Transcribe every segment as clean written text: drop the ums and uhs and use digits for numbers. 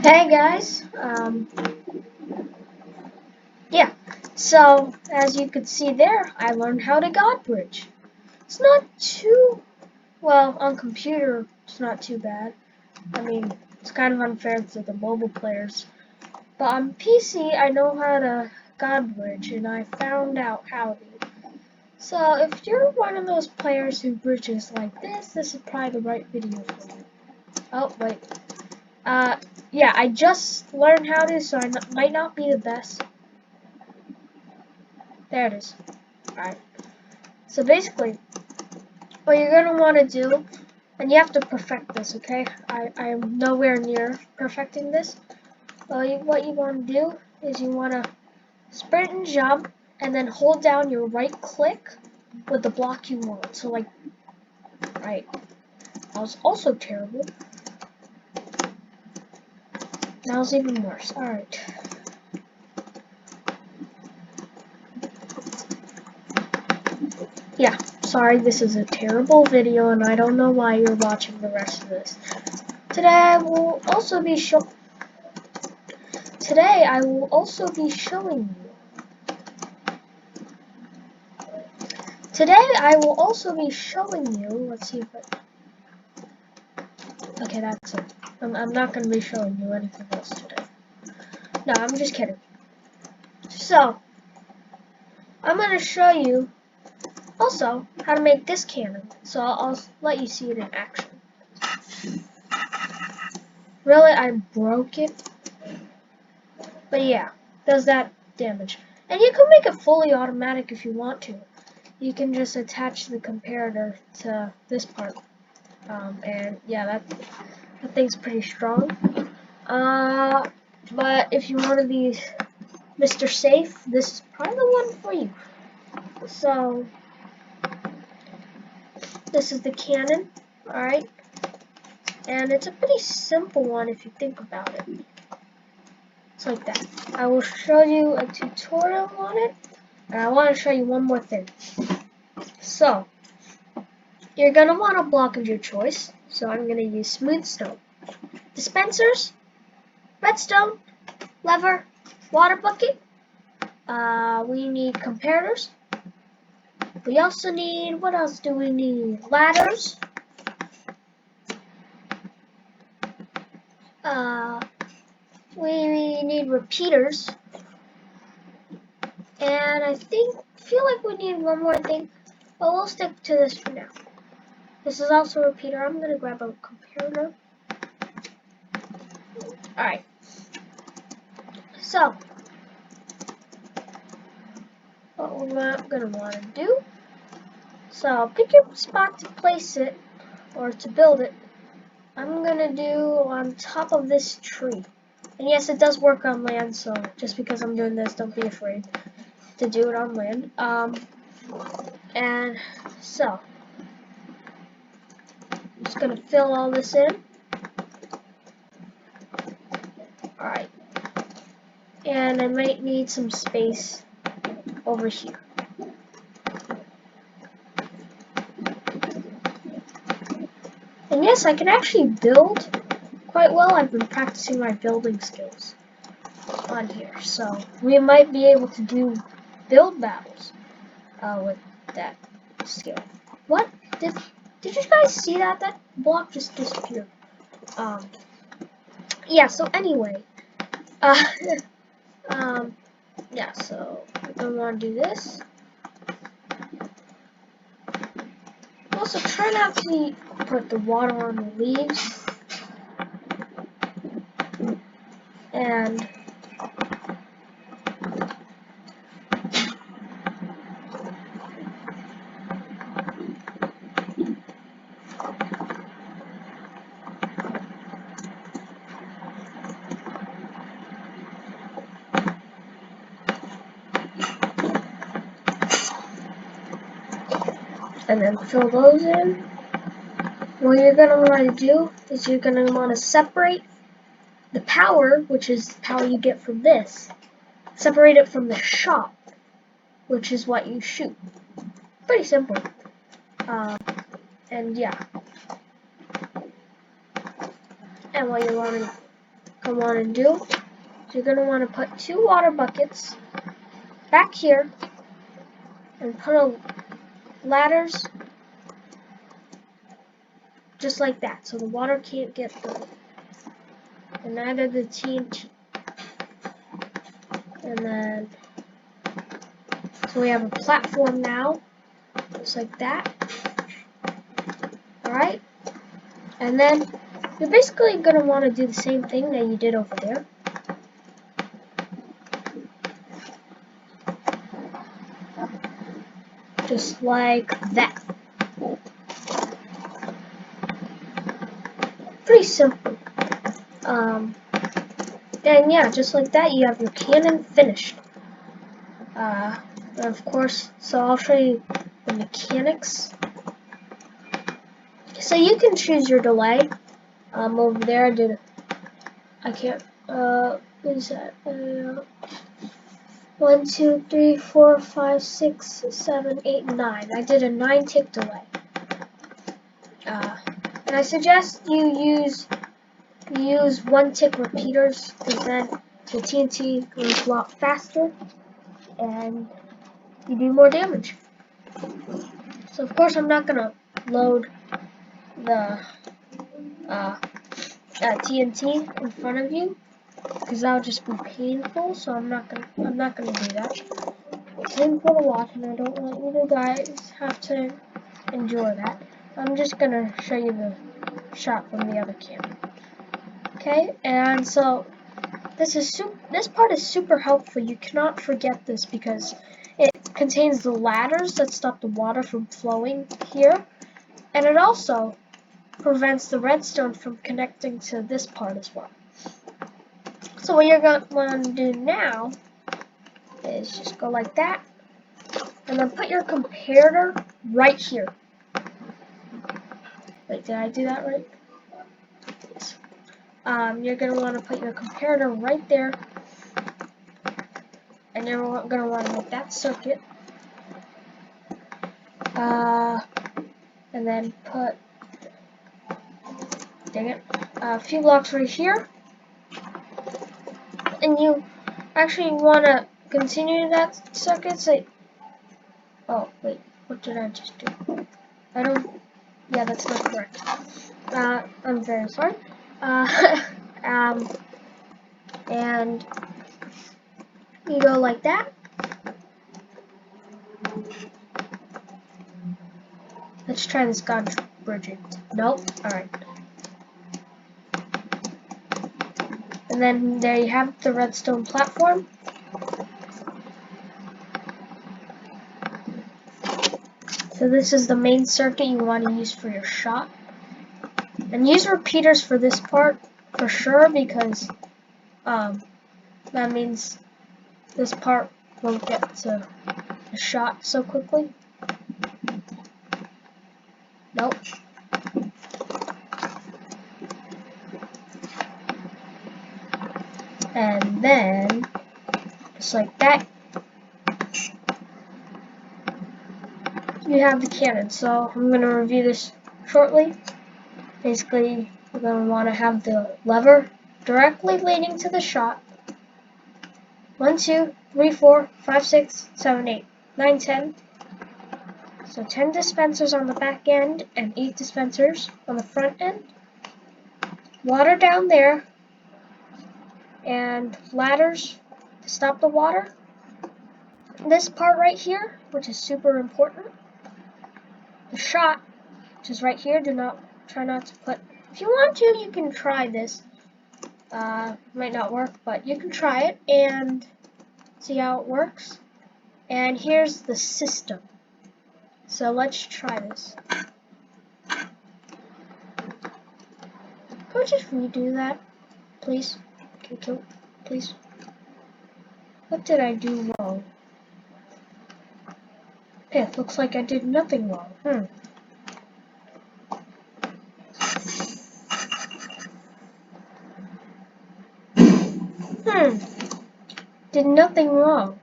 Hey guys, yeah, so as you could see there, I learned how to god bridge. It's not too, well, on computer, it's not too bad. I mean, it's kind of unfair to the mobile players. But on PC, I know how to god bridge, and I found out how to. So if you're one of those players who bridges like this is probably the right video for you. Oh, wait. Yeah, I just learned how to, so I might not be the best. There it is. Alright. So basically, what you're going to want to do, and you have to perfect this, okay? I am nowhere near perfecting this. What you want to do is you want to sprint and jump, and then hold down your right click with the block you want. So like, right. That was also terrible. That was even worse. Alright. Yeah, sorry, this is a terrible video, and I don't know why you're watching the rest of this. Today I will also be showing you. Let's see if it. Okay, that's it. I'm not going to be showing you anything else today. No, I'm just kidding. So, I'm going to show you also how to make this cannon. So I'll let you see it in action. Really, I broke it. But yeah, does that damage. And you can make it fully automatic if you want to. You can just attach the comparator to this part. And yeah, that thing's pretty strong. But if you want to be Mr. Safe, this is probably the one for you. So, this is the cannon, alright? And it's a pretty simple one if you think about it. It's like that. I will show you a tutorial on it, and I want to show you one more thing. So, you're going to want a block of your choice. So I'm going to use smooth stone. Dispensers, redstone, lever, water bucket. We need comparators. We also need, what else do we need? Ladders. We need repeaters. And I feel like we need one more thing, but we'll stick to this for now. This is also a repeater. I'm going to grab a comparator. Alright. So, what we're going to want to do, so pick your spot to place it, or to build it. I'm going to do on top of this tree. And yes, it does work on land, so just because I'm doing this, don't be afraid to do it on land. And so, I'm just going to fill all this in. Alright. And I might need some space over here. And yes, I can actually build quite well. I've been practicing my building skills on here. So, we might be able to do build battles with that skill. What? Did you guys see that? That block just disappeared. Yeah, so anyway. Yeah, so we're gonna want to do this. Also, try not to put the water on the leaves. And then fill those in. What you're going to want to do is you're going to want to separate the power, which is the power you get from this, separate it from the shot, which is what you shoot. Pretty simple. And yeah. And what you want to want to do is you're going to want to put 2 water buckets back here and put ladders just like that, so the water can't get through, and neither the TnT. And then, so we have a platform now, just like that. Alright, and then you're basically going to want to do the same thing that you did over there. Just like that. Pretty simple. And yeah, just like that, you have your cannon finished. And of course, so I'll show you the mechanics. So you can choose your delay. Over there, I can't, what is that? 1, 2, 3, 4, 5, 6, 7, 8, 9. I did a 9-tick delay. And I suggest you use 1-tick repeaters, because then the TnT goes a lot faster and you do more damage. So of course I'm not gonna load the TnT in front of you, because that would just be painful. So I'm not gonna do that. It's painful to watch, and I don't want you guys have to enjoy that. I'm just gonna show you the shot from the other camera. Okay, and so this part is super helpful. You cannot forget this because it contains the ladders that stop the water from flowing here, and it also prevents the redstone from connecting to this part as well. So what you're going to want to do now is just go like that, and then put your comparator right here. Wait, did I do that right? Yes. You're going to want to put your comparator right there, and you're going to want to make that circuit. And then put, dang it, a few blocks right here. And you actually want to continue that circuit. So, oh wait, what did I just do? Yeah, that's not correct. I'm very sorry. And you go like that. Let's try this godbridging. Nope. Alright. And then there you have the redstone platform. So this is the main circuit you want to use for your shot. And use repeaters for this part for sure, because that means this part won't get to the shot so quickly. Nope. And then, just like that, you have the cannon. So I'm going to review this shortly. Basically, you're going to want to have the lever directly leading to the shot. 1, 2, 3, 4, 5, 6, 7, 8, 9, 10. So 10 dispensers on the back end and 8 dispensers on the front end. Water down there, and ladders to stop the water. This part right here, which is super important. The shot, which is right here. Try not to put. If you want to, you can try this. Might not work, but you can try it and see how it works. And here's the system. So let's try this. Can we just redo that, please? Please. What did I do wrong? Okay, it looks like I did nothing wrong. Did nothing wrong.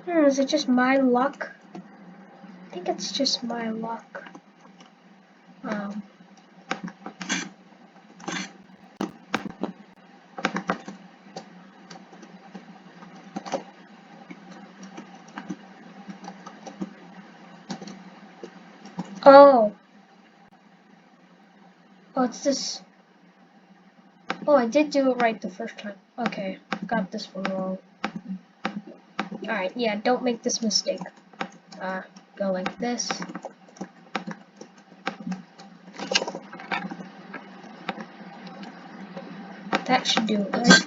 Is it just my luck? I think it's just my luck. Oh, it's this. Oh, I did do it right the first time. Okay, got this one wrong. Alright, yeah, don't make this mistake. Go like this. That should do it, right?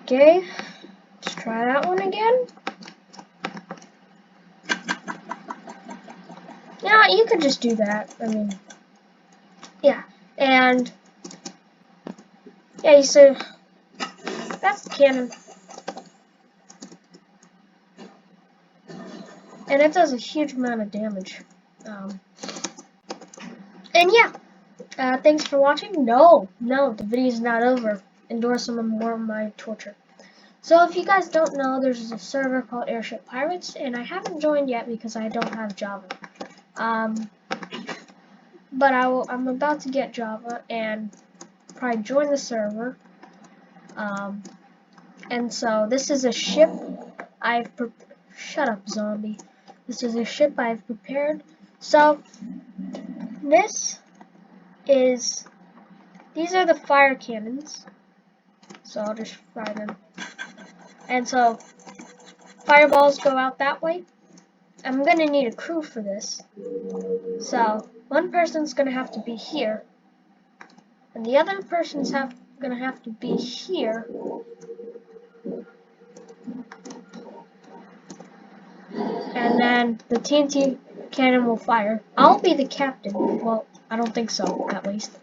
Okay, let's try that one again. Yeah, you could just do that. I mean, yeah, and yeah, you see, that's the cannon, and it does a huge amount of damage. And yeah, thanks for watching. No, the video's not over. Endure some more of my torture. So if you guys don't know, there's a server called Airship Pirates, and I haven't joined yet because I don't have Java. But I'm about to get Java and probably join the server. And so this is a ship shut up, zombie. This is a ship I've prepared. So these are the fire cannons. So I'll just fry them. And so fireballs go out that way. I'm gonna need a crew for this. So one person's gonna have to be here, and the other person's gonna have to be here. And then the TnT cannon will fire. I'll be the captain. Well, I don't think so, at least.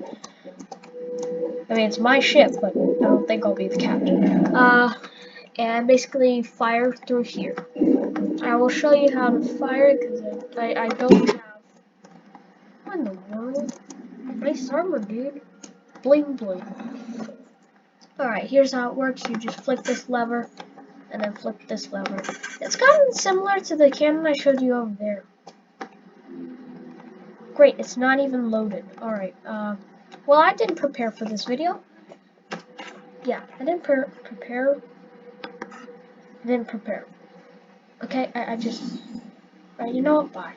I mean, it's my ship, but I don't think I'll be the captain. And basically fire through here. I will show you how to fire because I don't have. What in the world? Nice armor, dude. Bling bling. Alright, here's how it works. You just flick this lever and then flip this lever. It's kind of similar to the cannon I showed you over there. Great, it's not even loaded. Alright, well, I didn't prepare for this video. Yeah, I didn't prepare. Okay, I just... Alright, you know what? Bye.